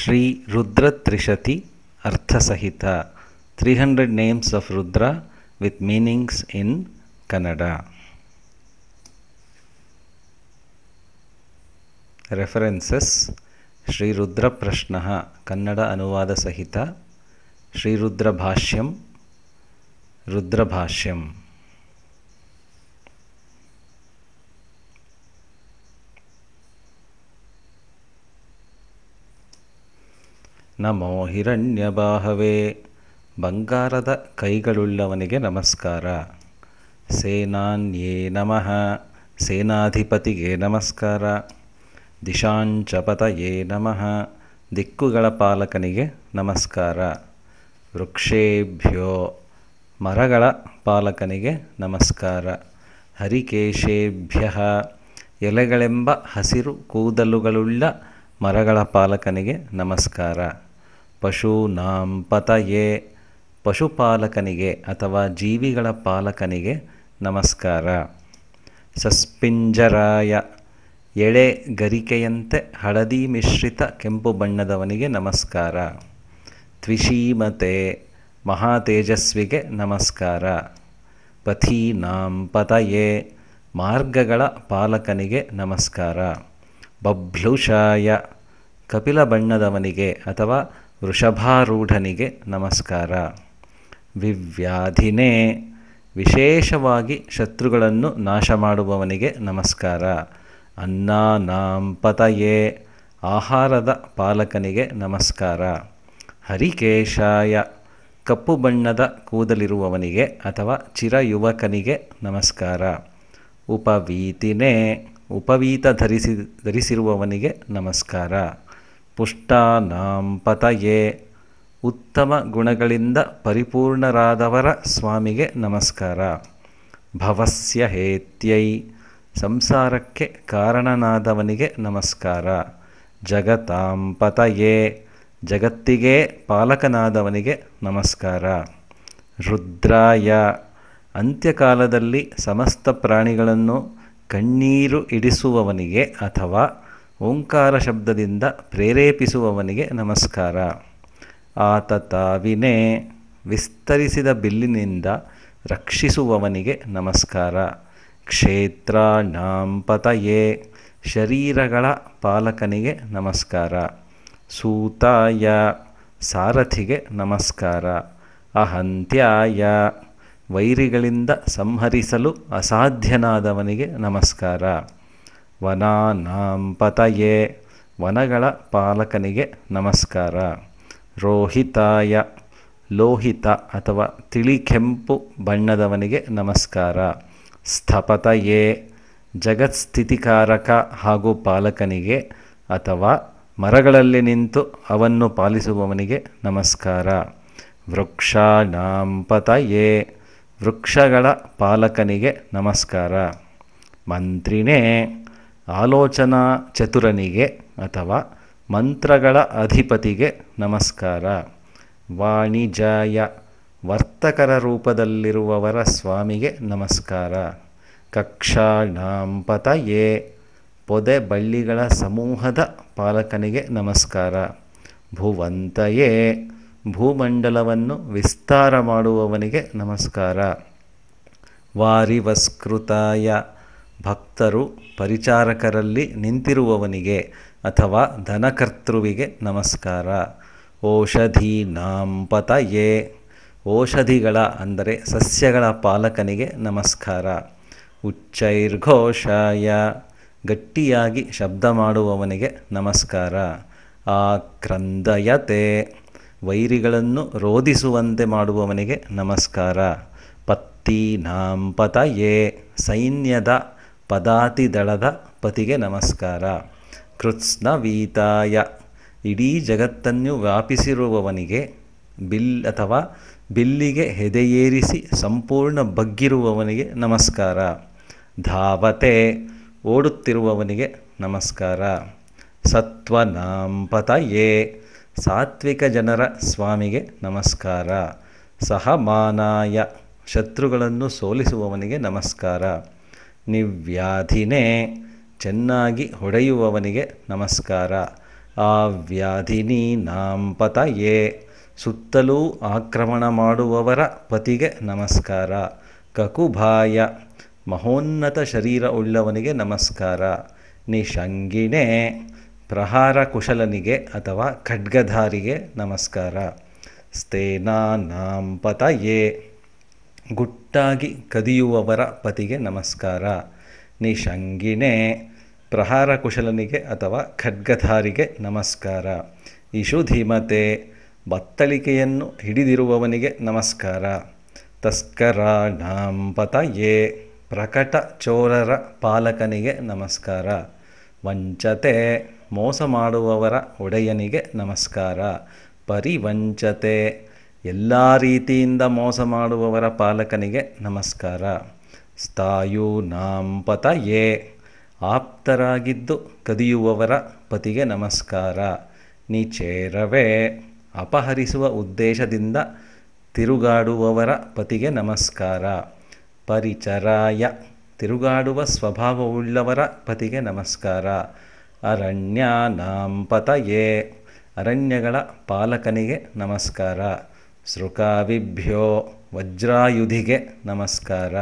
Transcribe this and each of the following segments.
Shri Rudra ತ್ರಿಶತಿ ಅರ್ಥಸಹಿತ 300 names of Rudra with meanings in Kannada. References: Shri Rudra ಪ್ರಶ್ನಃ Kannada ಅನುವಾದ ಸಹಿತ, ಶ್ರೀ ರುದ್ರ ಭಾಷ್ಯಂ, ರುದ್ರ ಭಾಷ್ಯಂ. ನಮೋ ಹಿರಣ್ಯಬಾಹವೇ, ಬಂಗಾರದ ಕೈಗಳುಳ್ಳವನಿಗೆ ನಮಸ್ಕಾರ. ಸೇನಾನ್ಯೇ ನಮಃ, ಸೇನಾಧಿಪತಿಗೆ ನಮಸ್ಕಾರ. ದಿಶಾಂಚಪತಯೇ ನಮಃ, ದಿಕ್ಕುಗಳ ಪಾಲಕನಿಗೆ ನಮಸ್ಕಾರ. ವೃಕ್ಷೇಭ್ಯೋ, ಮರಗಳ ಪಾಲಕನಿಗೆ ನಮಸ್ಕಾರ. ಹರಿಕೇಶೇಭ್ಯಃ, ಎಲೆಗಳೆಂಬ ಹಸಿರು ಕೂದಲುಗಳುಳ್ಳ ಮರಗಳ ಪಾಲಕನಿಗೆ ನಮಸ್ಕಾರ. ಪಶೂನಾಂ ಪತಯೇ, ಪಶುಪಾಲಕನಿಗೆ ಅಥವಾ ಜೀವಿಗಳ ಪಾಲಕನಿಗೆ ನಮಸ್ಕಾರ. ಸಸ್ಪಿಂಜರಾಯ, ಎಳೆ ಗರಿಕೆಯಂತೆ ಹಳದಿ ಮಿಶ್ರಿತ ಕೆಂಪು ಬಣ್ಣದವನಿಗೆ ನಮಸ್ಕಾರ. ತ್ವಿಷೀಮತೆ, ಮಹಾತೇಜಸ್ವಿಗೆ ನಮಸ್ಕಾರ. ಪಥೀನಾಂ ಪತಯೇ, ಮಾರ್ಗಗಳ ಪಾಲಕನಿಗೆ ನಮಸ್ಕಾರ. ಬಭ್ಲುಷಾಯ, ಕಪಿಲ ಬಣ್ಣದವನಿಗೆ ಅಥವಾ ವೃಷಭಾರೂಢನಿಗೆ ನಮಸ್ಕಾರ. ವಿವ್ಯಾಧಿನೇ, ವಿಶೇಷವಾಗಿ ಶತ್ರುಗಳನ್ನು ನಾಶ ಮಾಡುವವನಿಗೆ ನಮಸ್ಕಾರ. ಅನ್ನಾನಾಂ ಪತಯೇ, ಆಹಾರದ ಪಾಲಕನಿಗೆ ನಮಸ್ಕಾರ. ಹರಿಕೇಶಾಯ, ಕಪ್ಪು ಬಣ್ಣದ ಕೂದಲಿರುವವನಿಗೆ ಅಥವಾ ಚಿರಯುವಕನಿಗೆ ನಮಸ್ಕಾರ. ಉಪವೀತಿನೇ, ಉಪವೀತ ಧರಿಸಿರುವವನಿಗೆ ನಮಸ್ಕಾರ. ಪುಷ್ಟಾನಾಂ ಪತಯೇ, ಉತ್ತಮ ಗುಣಗಳಿಂದ ಪರಿಪೂರ್ಣರಾದವರ ಸ್ವಾಮಿಗೆ ನಮಸ್ಕಾರ. ಭವಸ್ಯ ಹೇತ್ಯೈ, ಸಂಸಾರಕ್ಕೆ ಕಾರಣನಾದವನಿಗೆ ನಮಸ್ಕಾರ. ಜಗತಾಂ ಪತಯೇ, ಜಗತ್ತಿಗೆ ಪಾಲಕನಾದವನಿಗೆ ನಮಸ್ಕಾರ. ರುದ್ರಾಯ, ಅಂತ್ಯಕಾಲದಲ್ಲಿ ಸಮಸ್ತ ಪ್ರಾಣಿಗಳನ್ನು ಕಣ್ಣೀರು ಇಡಿಸುವವನಿಗೆ ಅಥವಾ ಓಂಕಾರ ಶಬ್ದದಿಂದ ಪ್ರೇರೇಪಿಸುವವನಿಗೆ ನಮಸ್ಕಾರ. ಆತತಾವಿನೇ, ವಿಸ್ತರಿಸಿದ ಬಿಲ್ಲಿನಿಂದ ರಕ್ಷಿಸುವವನಿಗೆ ನಮಸ್ಕಾರ. ಕ್ಷೇತ್ರಾಣಾಂ ಪತಯೇ, ಶರೀರಗಳ ಪಾಲಕನಿಗೆ ನಮಸ್ಕಾರ. ಸೂತಾಯ, ಸಾರಥಿಗೆ ನಮಸ್ಕಾರ. ಅಹಂತ್ಯಾಯ, ವೈರಿಗಳಿಂದ ಸಂಹರಿಸಲು ಅಸಾಧ್ಯನಾದವನಿಗೆ ನಮಸ್ಕಾರ. ವನಾನಾಂ ಪತಯೇ, ವನಗಳ ಪಾಲಕನಿಗೆ ನಮಸ್ಕಾರ. ರೋಹಿತಾಯ, ಲೋಹಿತ ಅಥವಾ ತಿಳಿಕೆಂಪು ಬಣ್ಣದವನಿಗೆ ನಮಸ್ಕಾರ. ಸ್ಥಪತಯೇ, ಜಗತ್ಸ್ಥಿತಿಕಾರಕ ಹಾಗೂ ಪಾಲಕನಿಗೆ ಅಥವಾ ಮರಗಳಲ್ಲಿ ನಿಂತು ಅವನ್ನು ಪಾಲಿಸುವವನಿಗೆ ನಮಸ್ಕಾರ. ವೃಕ್ಷಾಣಾಂ ಪತಯೇ, ವೃಕ್ಷಗಳ ಪಾಲಕನಿಗೆ ನಮಸ್ಕಾರ. ಮಂತ್ರಿನೇ, ಆಲೋಚನಾ ಚತುರನಿಗೆ ಅಥವಾ ಮಂತ್ರಗಳ ಅಧಿಪತಿಗೆ ನಮಸ್ಕಾರ. ವಾಣಿಜಾಯ, ವರ್ತಕರ ರೂಪದಲ್ಲಿರುವವರ ಸ್ವಾಮಿಗೆ ನಮಸ್ಕಾರ. ಕಕ್ಷಾಣಾಂ ಪತಯೇ, ಪೊದೆ ಬಳ್ಳಿಗಳ ಸಮೂಹದ ಪಾಲಕನಿಗೆ ನಮಸ್ಕಾರ. ಭುವಂತಯೇ, ಭೂಮಂಡಲವನ್ನು ವಿಸ್ತಾರ ಮಾಡುವವನಿಗೆ ನಮಸ್ಕಾರ. ವಾರಿವಸ್ಕೃತಾಯ, ಭಕ್ತರು ಪರಿಚಾರಕರಲ್ಲಿ ನಿಂತಿರುವವನಿಗೆ ಅಥವಾ ಧನಕರ್ತೃವಿಗೆ ನಮಸ್ಕಾರ. ಓಷಧೀನಾಂ ಪತಯೇ, ಔಷಧಿಗಳ ಅಂದರೆ ಸಸ್ಯಗಳ ಪಾಲಕನಿಗೆ ನಮಸ್ಕಾರ. ಉಚ್ಚೈರ್ಘೋಷಾಯ, ಗಟ್ಟಿಯಾಗಿ ಶಬ್ದ ಮಾಡುವವನಿಗೆ ನಮಸ್ಕಾರ. ಆಕ್ರಂದಯತೆ, ವೈರಿಗಳನ್ನು ರೋಧಿಸುವಂತೆ ಮಾಡುವವನಿಗೆ ನಮಸ್ಕಾರ. ಪತ್ತೀನಾಂ ಪತಯೇ, ಸೈನ್ಯದ ಪದಾತಿದಳದ ಪತಿಗೆ ನಮಸ್ಕಾರ. ಕೃತ್ಸ್ನವೀತಾಯ, ಇಡೀ ಜಗತ್ತನ್ನು ವ್ಯಾಪಿಸಿರುವವನಿಗೆ, ಅಥವಾ ಬಿಲ್ಲಿಗೆ ಹೆದೆಯೇರಿಸಿ ಸಂಪೂರ್ಣ ಬಗ್ಗಿರುವವನಿಗೆ ನಮಸ್ಕಾರ. ಧಾವತೆ, ಓಡುತ್ತಿರುವವನಿಗೆ ನಮಸ್ಕಾರ. ಸತ್ವನಾಂ ಪತಯೇ, ಸಾತ್ವಿಕ ಜನರ ಸ್ವಾಮಿಗೆ ನಮಸ್ಕಾರ. ಸಹಮಾನಾಯ, ಶತ್ರುಗಳನ್ನು ಸೋಲಿಸುವವನಿಗೆ ನಮಸ್ಕಾರ. ನಿವ್ಯಾಧಿನೇ, ಚೆನ್ನಾಗಿ ಹೊಡೆಯುವವನಿಗೆ ನಮಸ್ಕಾರ. ಆವ್ಯಾಧಿನೀನಾಂ ಪತಯೇ ಸುತ್ತಲೂ ಆಕ್ರಮಣ ಮಾಡುವವರ ಪತಿಗೆ ನಮಸ್ಕಾರ. ಕಕುಭಾಯ ಮಹೋನ್ನತ ಶರೀರ ಉಳ್ಳವನಿಗೆ ನಮಸ್ಕಾರ. ನಿಷಂಗಿಣೆ ಪ್ರಹಾರ ಕುಶಲನಿಗೆ ಅಥವಾ ಖಡ್ಗಧಾರಿಗೆ ನಮಸ್ಕಾರ. ಸ್ಥೇನಾನಾಂ ಪತಯೇ ಗುಟ್ಟಾಗಿ ಕದಿಯುವವರ ಪತಿಗೆ ನಮಸ್ಕಾರ. ನಿಷಂಗಿಣೆ ಪ್ರಹಾರ ಕುಶಲನಿಗೆ ಅಥವಾ ಖಡ್ಗಧಾರಿಗೆ ನಮಸ್ಕಾರ. ಇಷುಧಿಮತೆ ಬತ್ತಳಿಕೆಯನ್ನು ಹಿಡಿದಿರುವವನಿಗೆ ನಮಸ್ಕಾರ. ತಸ್ಕರಾಣಾಂ ಪತಯೇ ಪ್ರಕಟ ಚೋರರ ಪಾಲಕನಿಗೆ ನಮಸ್ಕಾರ. ವಂಚತೆ ಮೋಸ ಮಾಡುವವರ ಒಡೆಯನಿಗೆ ನಮಸ್ಕಾರ. ಪರಿವಂಚತೆ ಎಲ್ಲ ರೀತಿಯಿಂದ ಮೋಸ ಮಾಡುವವರ ಪಾಲಕನಿಗೆ ನಮಸ್ಕಾರ. ಸ್ಥಾಯೂನಾಂ ಪತಯೇ ಆಪ್ತರಾಗಿದ್ದು ಕದಿಯುವವರ ಪತಿಗೆ ನಮಸ್ಕಾರ. ನಿಚೇರವೇ ಅಪಹರಿಸುವ ಉದ್ದೇಶದಿಂದ ತಿರುಗಾಡುವವರ ಪತಿಗೆ ನಮಸ್ಕಾರ. ಪರಿಚರಾಯ ತಿರುಗಾಡುವ ಸ್ವಭಾವವುಳ್ಳವರ ಪತಿಗೆ ನಮಸ್ಕಾರ. ಅರಣ್ಯಾನಾಂ ಪತಯೇ ಅರಣ್ಯಗಳ ಪಾಲಕನಿಗೆ ನಮಸ್ಕಾರ. ಸೃಕಾವಿಭ್ಯೋ ವಜ್ರಾಯುಧಿಗೆ ನಮಸ್ಕಾರ.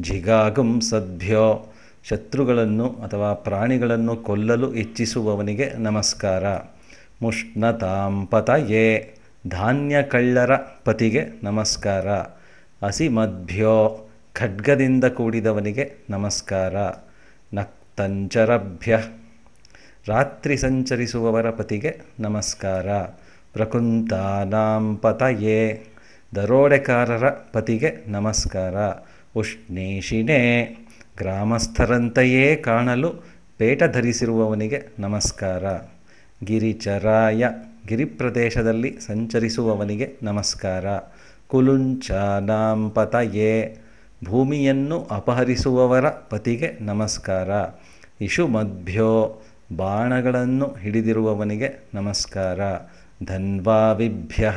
ಜಿಗಾಗುಂಸದ್ಭ್ಯೋ ಶತ್ರುಗಳನ್ನು ಅಥವಾ ಪ್ರಾಣಿಗಳನ್ನು ಕೊಲ್ಲಲು ಇಚ್ಛಿಸುವವನಿಗೆ ನಮಸ್ಕಾರ. ಮುಷ್ಣತಾಂ ಪತಯೇ ಧಾನ್ಯ ಕಳ್ಳರ ಪತಿಗೆ ನಮಸ್ಕಾರ. ಅಸಿಮದ್ಭ್ಯೋ ಖಡ್ಗದಿಂದ ಕೂಡಿದವನಿಗೆ ನಮಸ್ಕಾರ. ನಕ್ತಂಚರಭ್ಯ ರಾತ್ರಿ ಸಂಚರಿಸುವವರ ಪತಿಗೆ ನಮಸ್ಕಾರ. ಪ್ರಕುಂತಾನಾಂ ಪತಯೇ ದರೋಡೆಕಾರರ ಪತಿಗೆ ನಮಸ್ಕಾರ. ಉಷ್ಣೇಶಿನೇ ಗ್ರಾಮಸ್ಥರಂತೆಯೇ ಕಾಣಲು ಪೇಟ ಧರಿಸಿರುವವನಿಗೆ ನಮಸ್ಕಾರ. ಗಿರಿಚರಾಯ ಗಿರಿಪ್ರದೇಶದಲ್ಲಿ ಸಂಚರಿಸುವವನಿಗೆ ನಮಸ್ಕಾರ. ಕುಲುಂಚಾನಾಂ ಪತಯೇ ಭೂಮಿಯನ್ನು ಅಪಹರಿಸುವವರ ಪತಿಗೆ ನಮಸ್ಕಾರ. ಇಷುಮದ್ಭ್ಯೋ ಬಾಣಗಳನ್ನು ಹಿಡಿದಿರುವವನಿಗೆ ನಮಸ್ಕಾರ. ಧನ್ವಾವಿಭ್ಯ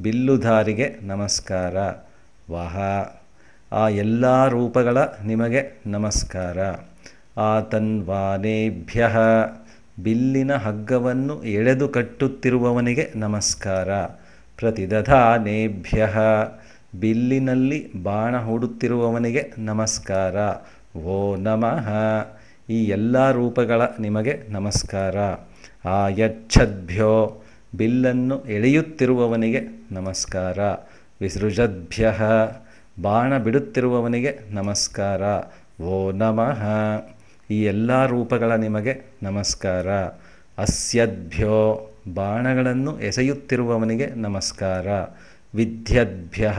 ಬಿಲ್ಲುಧಾರಿಗೆ ನಮಸ್ಕಾರ. ವಹ ಆ ಎಲ್ಲ ರೂಪಗಳ ನಿಮಗೆ ನಮಸ್ಕಾರ. ಆತನ್ವಾನೇಭ್ಯ ಬಿಲ್ಲಿನ ಹಗ್ಗವನ್ನು ಎಳೆದು ಕಟ್ಟುತ್ತಿರುವವನಿಗೆ ನಮಸ್ಕಾರ. ಪ್ರತಿದಧಾನೇಭ್ಯ ಬಿಲ್ಲಿನಲ್ಲಿ ಬಾಣ ಹೂಡುತ್ತಿರುವವನಿಗೆ ನಮಸ್ಕಾರ. ಓ ನಮಃ ಈ ಎಲ್ಲ ರೂಪಗಳ ನಿಮಗೆ ನಮಸ್ಕಾರ. ಆಯಚ್ಛದ್ಭ್ಯೋ ಬಿಲ್ಲನ್ನು ಎಳೆಯುತ್ತಿರುವವನಿಗೆ ನಮಸ್ಕಾರ. ವಿಸೃಜದ್ಭ್ಯ ಬಾಣ ಬಿಡುತ್ತಿರುವವನಿಗೆ ನಮಸ್ಕಾರ. ಓ ನಮಃ ಈ ಎಲ್ಲ ರೂಪಗಳ ನಿಮಗೆ ನಮಸ್ಕಾರ. ಅಸ್ಯದ್ಭ್ಯೋ ಬಾಣಗಳನ್ನು ಎಸೆಯುತ್ತಿರುವವನಿಗೆ ನಮಸ್ಕಾರ. ವಿದ್ಯದ್ಭ್ಯ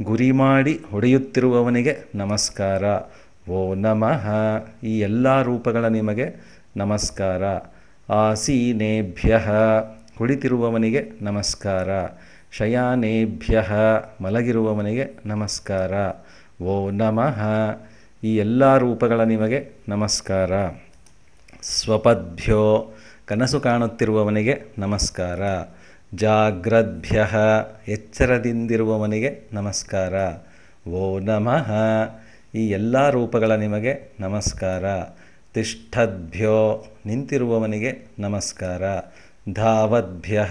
ಗುರಿ ಮಾಡಿ ಹೊಡೆಯುತ್ತಿರುವವನಿಗೆ ನಮಸ್ಕಾರ. ಓ ನಮಃ ಈ ಎಲ್ಲ ರೂಪಗಳ ನಿಮಗೆ ನಮಸ್ಕಾರ. ಆಸೀನೇಭ್ಯ ಕುಳಿತಿರುವವನಿಗೆ ನಮಸ್ಕಾರ. ಶಯಾನೇಭ್ಯ ಮಲಗಿರುವವನಿಗೆ ನಮಸ್ಕಾರ. ಓ ನಮಃ ಈ ಎಲ್ಲ ರೂಪಗಳ ನಿಮಗೆ ನಮಸ್ಕಾರ. ಸ್ವಪದ್ಭ್ಯೋ ಕನಸು ಕಾಣುತ್ತಿರುವವನಿಗೆ ನಮಸ್ಕಾರ. ಜಾಗ್ರದ್ಭ್ಯ ಎಚ್ಚರದಿಂದಿರುವವನಿಗೆ ನಮಸ್ಕಾರ. ಓ ನಮಃ ಈ ಎಲ್ಲ ರೂಪಗಳ ನಿಮಗೆ ನಮಸ್ಕಾರ. ತಿಷ್ಠದ್ಭ್ಯೋ ನಿಂತಿರುವವನಿಗೆ ನಮಸ್ಕಾರ. ಧಾವದ್ಭ್ಯ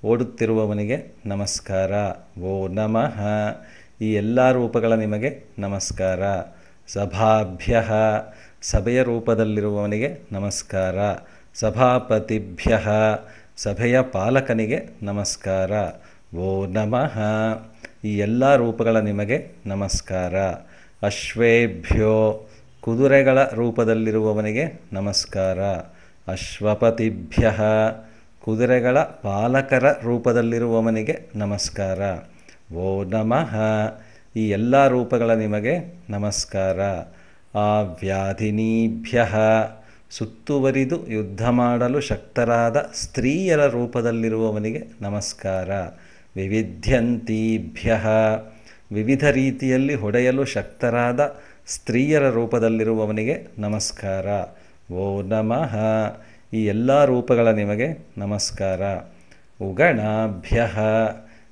ಓಡುತ್ತಿರುವವನಿಗೆ ನಮಸ್ಕಾರ. ಓ ನಮಃ ಈ ಎಲ್ಲ ರೂಪಗಳ ನಿಮಗೆ ನಮಸ್ಕಾರ. ಸಭಾಭ್ಯ ಸಭೆಯ ರೂಪದಲ್ಲಿರುವವನಿಗೆ ನಮಸ್ಕಾರ. ಸಭಾಪತಿಭ್ಯ ಸಭೆಯ ಪಾಲಕನಿಗೆ ನಮಸ್ಕಾರ. ಓ ನಮಃ ಈ ಎಲ್ಲ ರೂಪಗಳ ನಿಮಗೆ ನಮಸ್ಕಾರ. ಅಶ್ವೇಭ್ಯೋ ಕುದುರೆಗಳ ರೂಪದಲ್ಲಿರುವವನಿಗೆ ನಮಸ್ಕಾರ. ಅಶ್ವಪತಿಭ್ಯ ಕುದುರೆಗಳ ಪಾಲಕರ ರೂಪದಲ್ಲಿರುವವನಿಗೆ ನಮಸ್ಕಾರ. ಓ ನಮಃ ಈ ಎಲ್ಲ ರೂಪಗಳ ನಿಮಗೆ ನಮಸ್ಕಾರ. ಆವ್ಯಾಧಿನೀಭ್ಯ ಸುತ್ತುವರಿದು ಯುದ್ಧ ಮಾಡಲು ಶಕ್ತರಾದ ಸ್ತ್ರೀಯರ ರೂಪದಲ್ಲಿರುವವನಿಗೆ ನಮಸ್ಕಾರ. ವಿವಿಧ್ಯಂತೀಭ್ಯ ವಿವಿಧ ರೀತಿಯಲ್ಲಿ ಹೊಡೆಯಲು ಶಕ್ತರಾದ ಸ್ತ್ರೀಯರ ರೂಪದಲ್ಲಿರುವವನಿಗೆ ನಮಸ್ಕಾರ. ಓ ನಮಃ ಈ ಎಲ್ಲ ರೂಪಗಳ ನಿಮಗೆ ನಮಸ್ಕಾರ. ಉಗಣಾಭ್ಯ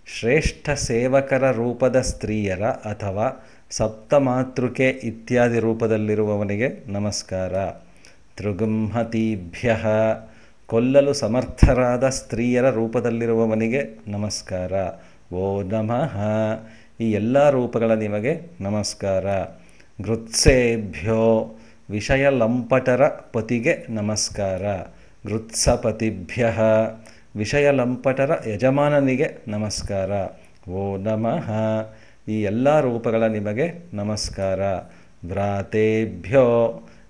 ಶ್ರೇಷ್ಠ ಸೇವಕರ ರೂಪದ ಸ್ತ್ರೀಯರ ಅಥವಾ ಸಪ್ತಮಾತೃಕೆ ಇತ್ಯಾದಿ ರೂಪದಲ್ಲಿರುವವನಿಗೆ ನಮಸ್ಕಾರ. ತೃಗುಂಹತೀಭ್ಯ ಕೊಲ್ಲಲು ಸಮರ್ಥರಾದ ಸ್ತ್ರೀಯರ ರೂಪದಲ್ಲಿರುವವನಿಗೆ ನಮಸ್ಕಾರ. ಓ ನಮಃ. ಈ ಎಲ್ಲ ರೂಪಗಳ ನಿಮಗೆ ನಮಸ್ಕಾರ. ಗೃತ್ಸೇಭ್ಯೋ ವಿಷಯ ಲಂಪಟರ ಪತಿಗೆ ನಮಸ್ಕಾರ. ಗೃತ್ಸಪತಿಭ್ಯ ವಿಷಯ ಲಂಪಟರ ಯಜಮಾನನಿಗೆ ನಮಸ್ಕಾರ. ಓ ನಮಃ. ಈ ಎಲ್ಲ ರೂಪಗಳ ನಿಮಗೆ ನಮಸ್ಕಾರ. ವ್ರಾತೇಭ್ಯೋ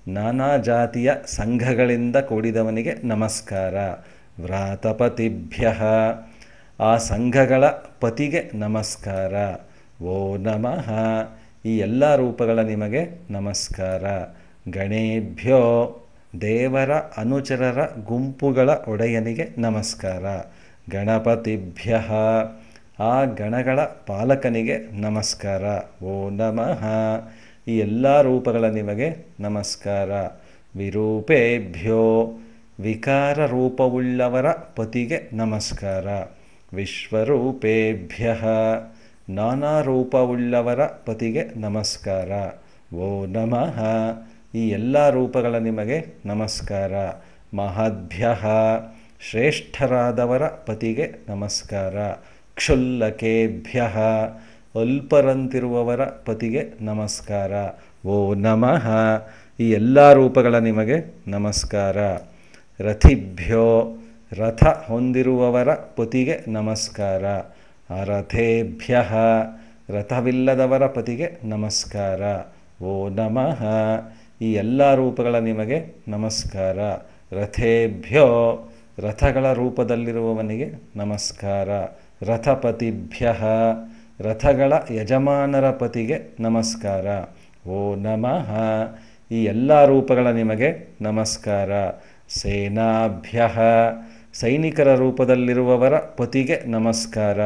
ನಾನಾ ಜಾತಿಯ ಸಂಘಗಳಿಂದ ಕೂಡಿದವನಿಗೆ ನಮಸ್ಕಾರ. ವ್ರಾತಪತಿಭ್ಯ ಆ ಸಂಘಗಳ ಪತಿಗೆ ನಮಸ್ಕಾರ. ಓ ನಮಃ. ಈ ಎಲ್ಲ ರೂಪಗಳ ನಿಮಗೆ ನಮಸ್ಕಾರ. ಗಣೇಭ್ಯೋ ದೇವರ ಅನುಚರರ ಗುಂಪುಗಳ ಒಡೆಯನಿಗೆ ನಮಸ್ಕಾರ. ಗಣಪತಿಭ್ಯ ಆ ಗಣಗಳ ಪಾಲಕನಿಗೆ ನಮಸ್ಕಾರ. ಓ ನಮಃ. ಈ ಎಲ್ಲ ರೂಪಗಳ ನಿಮಗೆ ನಮಸ್ಕಾರ. ವಿರೂಪೇಭ್ಯೋ ವಿಕಾರ ರೂಪವುಳ್ಳವರ ಪತಿಗೆ ನಮಸ್ಕಾರ. ವಿಶ್ವರೂಪೇಭ್ಯ ನಾನಾ ರೂಪವುಳ್ಳವರ ಪತಿಗೆ ನಮಸ್ಕಾರ. ಓ ನಮಃ. ಈ ಎಲ್ಲ ರೂಪಗಳ ನಿಮಗೆ ನಮಸ್ಕಾರ. ಮಹದ್ಭ್ಯ ಶ್ರೇಷ್ಠರಾದವರ ಪತಿಗೆ ನಮಸ್ಕಾರ. ಕ್ಷುಲ್ಲಕೇಭ್ಯ ಅಲ್ಪರಂತಿರುವವರ ಪತಿಗೆ ನಮಸ್ಕಾರ. ಓ ನಮಃ. ಈ ಎಲ್ಲ ರೂಪಗಳ ನಿಮಗೆ ನಮಸ್ಕಾರ. ರಥಿಭ್ಯೋ ರಥ ಹೊಂದಿರುವವರ ಪತಿಗೆ ನಮಸ್ಕಾರ. ಅರಥೇಭ್ಯ ರಥವಿಲ್ಲದವರ ಪತಿಗೆ ನಮಸ್ಕಾರ. ಓ ನಮಃ. ಈ ಎಲ್ಲ ರೂಪಗಳ ನಿಮಗೆ ನಮಸ್ಕಾರ. ರಥೇಭ್ಯೋ ರಥಗಳ ರೂಪದಲ್ಲಿರುವವನಿಗೆ ನಮಸ್ಕಾರ. ರಥಪತಿಭ್ಯ ರಥಗಳ ಯಜಮಾನರ ಪತಿಗೆ ನಮಸ್ಕಾರ. ಓ ನಮಃ. ಈ ಎಲ್ಲ ರೂಪಗಳ ನಿಮಗೆ ನಮಸ್ಕಾರ. ಸೇನಾಭ್ಯ ಸೈನಿಕರ ರೂಪದಲ್ಲಿರುವವರ ಪತಿಗೆ ನಮಸ್ಕಾರ.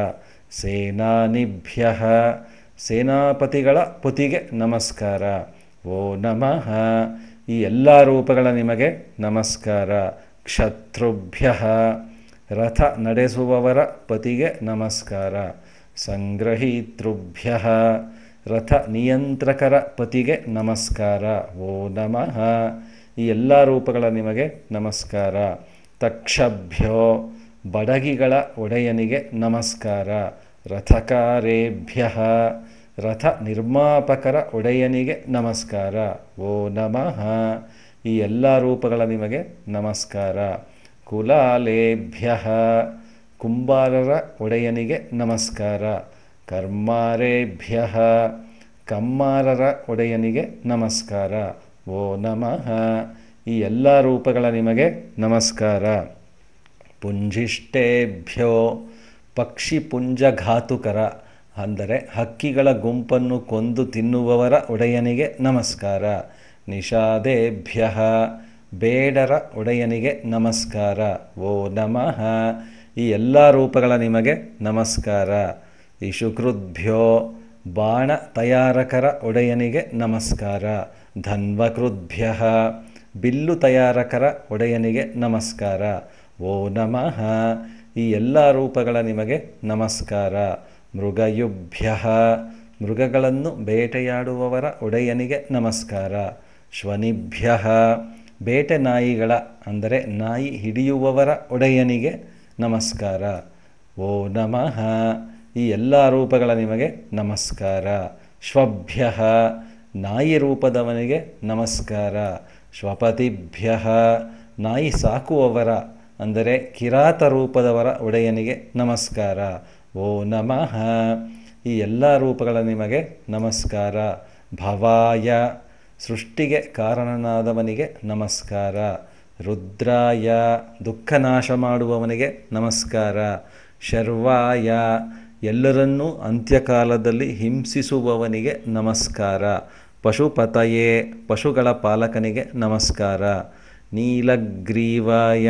ಸೇನಾನಿಭ್ಯ ಸೇನಾಪತಿಗಳ ಪತಿಗೆ ನಮಸ್ಕಾರ. ಓ ನಮಃ. ಈ ಎಲ್ಲ ರೂಪಗಳ ನಿಮಗೆ ನಮಸ್ಕಾರ. ಕ್ಷತ್ರುಭ್ಯ ರಥ ನಡೆಸುವವರ ಪತಿಗೆ ನಮಸ್ಕಾರ. ಸಂಗ್ರಹೀತೃಭ್ಯ ರಥ ನಿಯಂತ್ರಕರ ಪತಿಗೆ ನಮಸ್ಕಾರ. ಓ ನಮಃ. ಈ ಎಲ್ಲ ರೂಪಗಳ ನಿಮಗೆ ನಮಸ್ಕಾರ. ತಕ್ಷಭ್ಯೋ ಬಡಗಿಗಳ ಒಡೆಯನಿಗೆ ನಮಸ್ಕಾರ. ರಥಕಾರೇಭ್ಯ ರಥ ನಿರ್ಮಾಪಕರ ಒಡೆಯನಿಗೆ ನಮಸ್ಕಾರ. ಓ ನಮಃ. ಈ ಎಲ್ಲ ರೂಪಗಳ ನಿಮಗೆ ನಮಸ್ಕಾರ. ಕುಲಾಲೇಭ್ಯ ಕುಂಬಾರರ ಒಡೆಯನಿಗೆ ನಮಸ್ಕಾರ. ಕರ್ಮಾರೇಭ್ಯ ಕಮ್ಮಾರರ ಒಡೆಯನಿಗೆ ನಮಸ್ಕಾರ. ಓ ನಮಃ. ಈ ಎಲ್ಲ ರೂಪಗಳ ನಿಮಗೆ ನಮಸ್ಕಾರ. ಪುಂಜಿಷ್ಟೇಭ್ಯೋ ಪಕ್ಷಿಪುಂಜಘಾತುಕರ ಅಂದರೆ ಹಕ್ಕಿಗಳ ಗುಂಪನ್ನು ಕೊಂದು ತಿನ್ನುವವರ ಒಡೆಯನಿಗೆ ನಮಸ್ಕಾರ. ನಿಷಾದೇಭ್ಯ ಬೇಡರ ಒಡೆಯನಿಗೆ ನಮಸ್ಕಾರ. ಓ ನಮಃ. ಈ ಎಲ್ಲ ರೂಪಗಳ ನಿಮಗೆ ನಮಸ್ಕಾರ. ಇಶುಕೃದ್ಭ್ಯೋ ಬಾಣ ತಯಾರಕರ ಒಡೆಯನಿಗೆ ನಮಸ್ಕಾರ. ಧನ್ವಕೃದ್ಭ್ಯ ಬಿಲ್ಲು ತಯಾರಕರ ಒಡೆಯನಿಗೆ ನಮಸ್ಕಾರ. ಓ ನಮಃ. ಈ ಎಲ್ಲ ರೂಪಗಳ ನಿಮಗೆ ನಮಸ್ಕಾರ. ಮೃಗಯುಭ್ಯ ಮೃಗಗಳನ್ನು ಬೇಟೆಯಾಡುವವರ ಒಡೆಯನಿಗೆ ನಮಸ್ಕಾರ. ಶ್ವನಿಭ್ಯ ಬೇಟೆ ನಾಯಿಗಳ ಅಂದರೆ ನಾಯಿ ಹಿಡಿಯುವವರ ಒಡೆಯನಿಗೆ ನಮಸ್ಕಾರ. ಓ ನಮಃ. ಈ ಎಲ್ಲ ರೂಪಗಳ ನಿಮಗೆ ನಮಸ್ಕಾರ. ಶ್ವಭ್ಯ ನಾಯಿ ರೂಪದವನಿಗೆ ನಮಸ್ಕಾರ. ಶ್ವಪತಿಭ್ಯ ನಾಯಿ ಸಾಕುವವರ ಅಂದರೆ ಕಿರಾತ ರೂಪದವರ ಒಡೆಯನಿಗೆ ನಮಸ್ಕಾರ. ಓ ನಮಃ. ಈ ಎಲ್ಲ ರೂಪಗಳ ನಿಮಗೆ ನಮಸ್ಕಾರ. ಭವಾಯ ಸೃಷ್ಟಿಗೆ ಕಾರಣನಾದವನಿಗೆ ನಮಸ್ಕಾರ. ರುದ್ರಾಯ ದುಃಖ ನಾಶ ಮಾಡುವವನಿಗೆ ನಮಸ್ಕಾರ. ಶರ್ವಾಯ ಎಲ್ಲರನ್ನೂ ಅಂತ್ಯಕಾಲದಲ್ಲಿ ಹಿಂಸಿಸುವವನಿಗೆ ನಮಸ್ಕಾರ. ಪಶುಪತಯೇ ಪಶುಗಳ ಪಾಲಕನಿಗೆ ನಮಸ್ಕಾರ. ನೀಲಗ್ರೀವಾಯ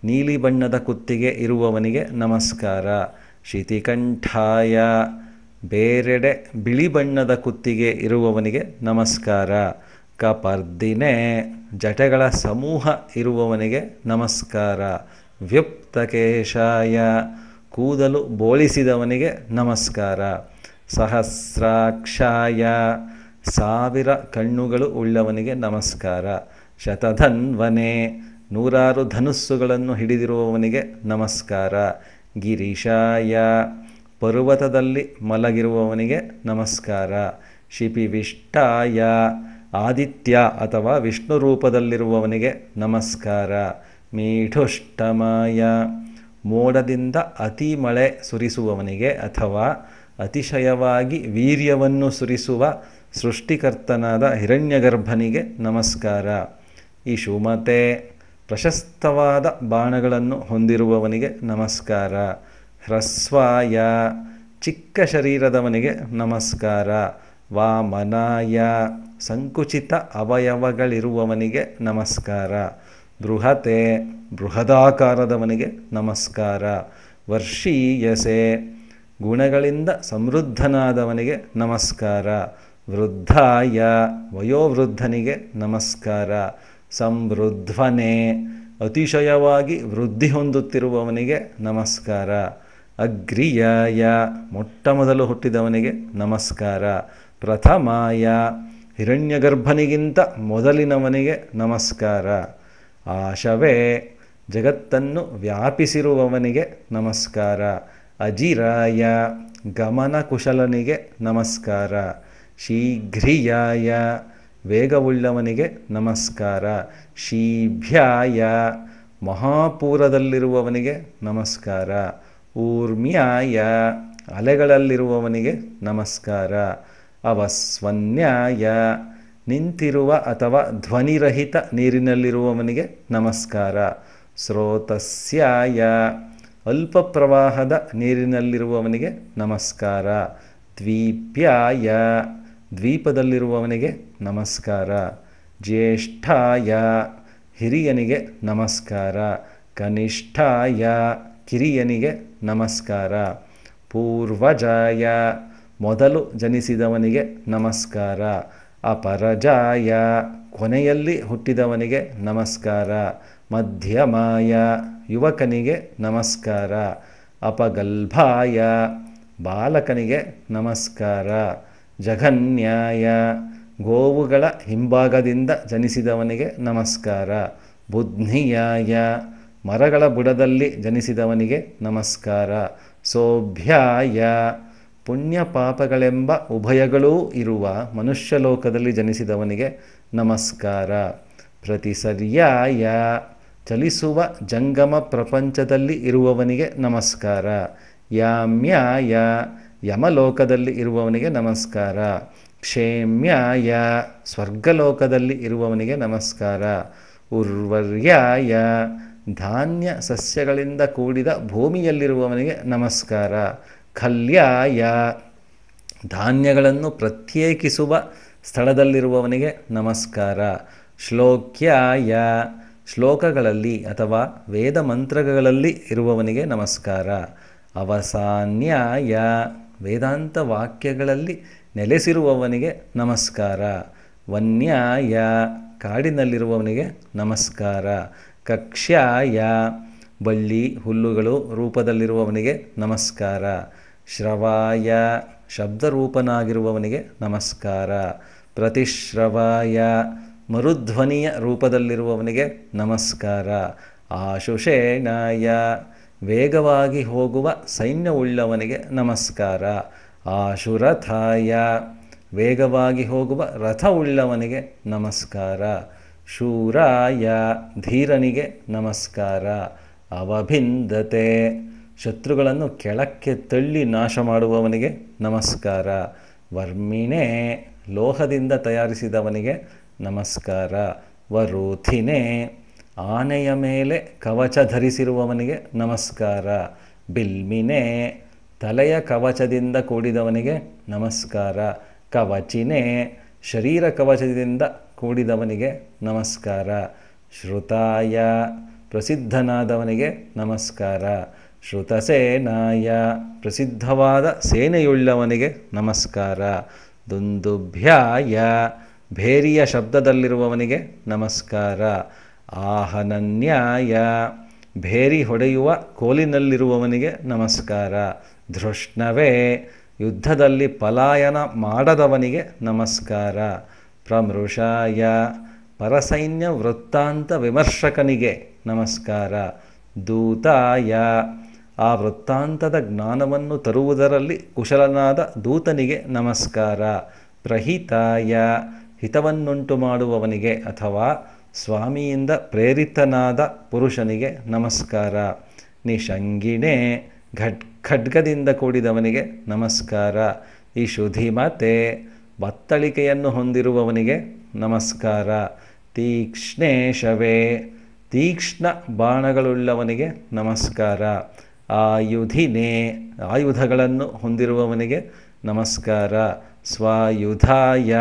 ನೀಲಿ ಬಣ್ಣದ ಕುತ್ತಿಗೆ ಇರುವವನಿಗೆ ನಮಸ್ಕಾರ. ಶಿತಿಕಂಠಾಯ ಬೇರೆಡೆ ಬಿಳಿ ಬಣ್ಣದ ಕುತ್ತಿಗೆ ಇರುವವನಿಗೆ ನಮಸ್ಕಾರ. ಕಪರ್ದಿನೇ ಜಟೆಗಳ ಸಮೂಹ ಇರುವವನಿಗೆ ನಮಸ್ಕಾರ. ವ್ಯುಪ್ತಕೇಶಾಯ ಕೂದಲು ಬೋಳಿಸಿದವನಿಗೆ ನಮಸ್ಕಾರ. ಸಹಸ್ರಾಕ್ಷಾಯ 1000 ಕಣ್ಣುಗಳು ಉಳ್ಳವನಿಗೆ ನಮಸ್ಕಾರ. ಶತಧನ್ವನೇ ನೂರಾರು ಧನುಸ್ಸುಗಳನ್ನು ಹಿಡಿದಿರುವವನಿಗೆ ನಮಸ್ಕಾರ. ಗಿರೀಶಾಯ ಪರ್ವತದಲ್ಲಿ ಮಲಗಿರುವವನಿಗೆ ನಮಸ್ಕಾರ. ಶಿಪಿವಿಷ್ಟಾಯ ಆದಿತ್ಯ ಅಥವಾ ವಿಷ್ಣು ರೂಪದಲ್ಲಿರುವವನಿಗೆ ನಮಸ್ಕಾರ. ಮೀಢುಷ್ಟಮಾಯ ಮೋಡದಿಂದ ಅತಿ ಮಳೆ ಸುರಿಸುವವನಿಗೆ ಅಥವಾ ಅತಿಶಯವಾಗಿ ವೀರ್ಯವನ್ನು ಸುರಿಸುವ ಸೃಷ್ಟಿಕರ್ತನಾದ ಹಿರಣ್ಯಗರ್ಭನಿಗೆ ನಮಸ್ಕಾರ. ಇಶುಮತೆ ಪ್ರಶಸ್ತವಾದ ಬಾಣಗಳನ್ನು ಹೊಂದಿರುವವನಿಗೆ ನಮಸ್ಕಾರ. ಹ್ರಸ್ವಾಯ ಚಿಕ್ಕ ಶರೀರದವನಿಗೆ ನಮಸ್ಕಾರ. ವಾಮನಾಯ ಸಂಕುಚಿತ ಅವಯವಗಳಿರುವವನಿಗೆ ನಮಸ್ಕಾರ. ಬೃಹತೆ ಬೃಹದಾಕಾರದವನಿಗೆ ನಮಸ್ಕಾರ. ವರ್ಷೀಯಸೆ ಗುಣಗಳಿಂದ ಸಮೃದ್ಧನಾದವನಿಗೆ ನಮಸ್ಕಾರ. ವೃದ್ಧಾಯ ವಯೋವೃದ್ಧನಿಗೆ ನಮಸ್ಕಾರ. ಸಂವೃದ್ಧ್ವನೆ ಅತಿಶಯವಾಗಿ ವೃದ್ಧಿ ಹೊಂದುತ್ತಿರುವವನಿಗೆ ನಮಸ್ಕಾರ. ಅಗ್ರಿಯಾಯ ಮೊಟ್ಟಮೊದಲು ಹುಟ್ಟಿದವನಿಗೆ ನಮಸ್ಕಾರ. ಪ್ರಥಮಾಯ ಹಿರಣ್ಯಗರ್ಭನಿಗಿಂತ ಮೊದಲಿನವನಿಗೆ ನಮಸ್ಕಾರ. ಆಶವೇ ಜಗತ್ತನ್ನು ವ್ಯಾಪಿಸಿರುವವನಿಗೆ ನಮಸ್ಕಾರ. ಅಜಿರಾಯ ಗಮನ ಕುಶಲನಿಗೆ ನಮಸ್ಕಾರ. ಶೀಘ್ರಿಯಾಯ ವೇಗವುಳ್ಳವನಿಗೆ ನಮಸ್ಕಾರ. ಶೀಭ್ಯಾಯ ಮಹಾಪೂರದಲ್ಲಿರುವವನಿಗೆ ನಮಸ್ಕಾರ. ಊರ್ಮ್ಯಾಯ ಅಲೆಗಳಲ್ಲಿರುವವನಿಗೆ ನಮಸ್ಕಾರ. ಅವಸ್ವನ್ಯಾಯ ನಿಂತಿರುವ ಅಥವಾ ಧ್ವನಿರಹಿತ ನೀರಿನಲ್ಲಿರುವವನಿಗೆ ನಮಸ್ಕಾರ. ಸ್ರೋತಸ್ಯಾಯ ಅಲ್ಪ ಪ್ರವಾಹದ ನೀರಿನಲ್ಲಿರುವವನಿಗೆ ನಮಸ್ಕಾರ. ದ್ವೀಪ್ಯಾಯ ದ್ವೀಪದಲ್ಲಿರುವವನಿಗೆ ನಮಸ್ಕಾರ. ಜ್ಯೇಷ್ಠಾಯ ಹಿರಿಯನಿಗೆ ನಮಸ್ಕಾರ. ಕನಿಷ್ಠಾಯ ಕಿರಿಯನಿಗೆ ನಮಸ್ಕಾರ. ಪೂರ್ವಜಾಯ ಮೊದಲು ಜನಿಸಿದವನಿಗೆ ನಮಸ್ಕಾರ. ಅಪರಜಾಯ ಕೊನೆಯಲ್ಲಿ ಹುಟ್ಟಿದವನಿಗೆ ನಮಸ್ಕಾರ. ಮಧ್ಯಮಾಯ ಯುವಕನಿಗೆ ನಮಸ್ಕಾರ. ಅಪಗಲ್ಭಾಯ ಬಾಲಕನಿಗೆ ನಮಸ್ಕಾರ. ಜಘನ್ಯಾಯ ಗೋವುಗಳ ಹಿಂಭಾಗದಿಂದ ಜನಿಸಿದವನಿಗೆ ನಮಸ್ಕಾರ. ಬುದ್ಧಿಯಾಯ ಮರಗಳ ಬುಡದಲ್ಲಿ ಜನಿಸಿದವನಿಗೆ ನಮಸ್ಕಾರ. ಸೋಭ್ಯಾಯ ಪುಣ್ಯ ಪಾಪಗಳೆಂಬ ಉಭಯಗಳೂ ಇರುವ ಮನುಷ್ಯಲೋಕದಲ್ಲಿ ಜನಿಸಿದವನಿಗೆ ನಮಸ್ಕಾರ. ಪ್ರತಿಸರ್ಯಾಯ ಚಲಿಸುವ ಜಂಗಮ ಪ್ರಪಂಚದಲ್ಲಿ ಇರುವವನಿಗೆ ನಮಸ್ಕಾರ. ಯಾಮ್ಯಾಯ ಯಮಲೋಕದಲ್ಲಿ ಇರುವವನಿಗೆ ನಮಸ್ಕಾರ. ಕ್ಷೇಮ್ಯಾಯ ಸ್ವರ್ಗಲೋಕದಲ್ಲಿ ಇರುವವನಿಗೆ ನಮಸ್ಕಾರ. ಉರ್ವರ್ಯಾಯ ಧಾನ್ಯ ಸಸ್ಯಗಳಿಂದ ಕೂಡಿದ ಭೂಮಿಯಲ್ಲಿರುವವನಿಗೆ ನಮಸ್ಕಾರ. ಖಲ್ಯಾಯ ಧಾನ್ಯಗಳನ್ನು ಪ್ರತ್ಯೇಕಿಸುವ ಸ್ಥಳದಲ್ಲಿರುವವನಿಗೆ ನಮಸ್ಕಾರ. ಶ್ಲೋಕ್ಯಾಯ ಶ್ಲೋಕಗಳಲ್ಲಿ ಅಥವಾ ವೇದ ಮಂತ್ರಗಳಲ್ಲಿ ಇರುವವನಿಗೆ ನಮಸ್ಕಾರ. ಅವಸಾನ್ಯಾಯ ವೇದಾಂತ ವಾಕ್ಯಗಳಲ್ಲಿ ನೆಲೆಸಿರುವವನಿಗೆ ನಮಸ್ಕಾರ. ವನ್ಯಾಯ ಕಾಡಿನಲ್ಲಿರುವವನಿಗೆ ನಮಸ್ಕಾರ. ಕಕ್ಷ್ಯಾಯ ಬಳ್ಳಿ ಹುಲ್ಲುಗಳು ರೂಪದಲ್ಲಿರುವವನಿಗೆ ನಮಸ್ಕಾರ. ಶ್ರವಾಯ ಶಬ್ದರೂಪನಾಗಿರುವವನಿಗೆ ನಮಸ್ಕಾರ. ಪ್ರತಿಶ್ರವಾಯ ಮರುಧ್ವನಿಯ ರೂಪದಲ್ಲಿರುವವನಿಗೆ ನಮಸ್ಕಾರ. ಆಶುಷೇಣಾಯ ವೇಗವಾಗಿ ಹೋಗುವ ಸೈನ್ಯವುಳ್ಳವನಿಗೆ ನಮಸ್ಕಾರ. ಆಶುರಥಾಯ ವೇಗವಾಗಿ ಹೋಗುವ ರಥವುಳ್ಳವನಿಗೆ ನಮಸ್ಕಾರ. ಶೂರಾಯ ಧೀರನಿಗೆ ನಮಸ್ಕಾರ. ಅವಭಿಂದತೆ ಶತ್ರುಗಳನ್ನು ಕೆಳಕ್ಕೆ ತಳ್ಳಿ ನಾಶ ಮಾಡುವವನಿಗೆ ನಮಸ್ಕಾರ. ವರ್ಮಿಣೆ ಲೋಹದಿಂದ ತಯಾರಿಸಿದವನಿಗೆ ನಮಸ್ಕಾರ. ವರೋಥಿನೇ ಆನೆಯ ಮೇಲೆ ಕವಚ ಧರಿಸಿರುವವನಿಗೆ ನಮಸ್ಕಾರ. ಬಿಲ್ಮಿನೇ ತಲೆಯ ಕವಚದಿಂದ ಕೂಡಿದವನಿಗೆ ನಮಸ್ಕಾರ. ಕವಚಿನೇ ಶರೀರ ಕವಚದಿಂದ ಕೂಡಿದವನಿಗೆ ನಮಸ್ಕಾರ. ಶ್ರುತಾಯ ಪ್ರಸಿದ್ಧನಾದವನಿಗೆ ನಮಸ್ಕಾರ. ಶ್ರುತಸೇನಾಯ ಪ್ರಸಿದ್ಧವಾದ ಸೇನೆಯುಳ್ಳವನಿಗೆ ನಮಸ್ಕಾರ. ದುಂದುಭ್ಯಾಯ ಭೇರಿಯ ಶಬ್ದದಲ್ಲಿರುವವನಿಗೆ ನಮಸ್ಕಾರ. ಆಹನನ್ಯಾಯ ಭೇರಿ ಹೊಡೆಯುವ ಕೋಲಿನಲ್ಲಿರುವವನಿಗೆ ನಮಸ್ಕಾರ. ಧೃಷ್ಣವೇ ಯುದ್ಧದಲ್ಲಿ ಪಲಾಯನ ಮಾಡದವನಿಗೆ ನಮಸ್ಕಾರ. ಪ್ರಮೃಷಾಯ ಪರಸೈನ್ಯ ವೃತ್ತಾಂತ ವಿಮರ್ಶಕನಿಗೆ ನಮಸ್ಕಾರ. ದೂತಾಯ, ಆ ವೃತ್ತಾಂತದ ಜ್ಞಾನವನ್ನು ತರುವುದರಲ್ಲಿ ಕುಶಲನಾದ ದೂತನಿಗೆ ನಮಸ್ಕಾರ. ಪ್ರಹಿತಾಯ, ಹಿತವನ್ನುಂಟು ಮಾಡುವವನಿಗೆ ಅಥವಾ ಸ್ವಾಮಿಯಿಂದ ಪ್ರೇರಿತನಾದ ಪುರುಷನಿಗೆ ನಮಸ್ಕಾರ. ನಿಷಂಗಿಣೆ, ಖಡ್ಗದಿಂದ ಕೂಡಿದವನಿಗೆ ನಮಸ್ಕಾರ. ಇಷುಧಿಮತೆ, ಬತ್ತಳಿಕೆಯನ್ನು ಹೊಂದಿರುವವನಿಗೆ ನಮಸ್ಕಾರ. ತೀಕ್ಷ್ಣೇಶವೇ, ತೀಕ್ಷ್ಣ ಬಾಣಗಳುಳ್ಳವನಿಗೆ ನಮಸ್ಕಾರ. ಆಯುಧಿನೇ, ಆಯುಧಗಳನ್ನು ಹೊಂದಿರುವವನಿಗೆ ನಮಸ್ಕಾರ. ಸ್ವಾಯುಧಾಯ,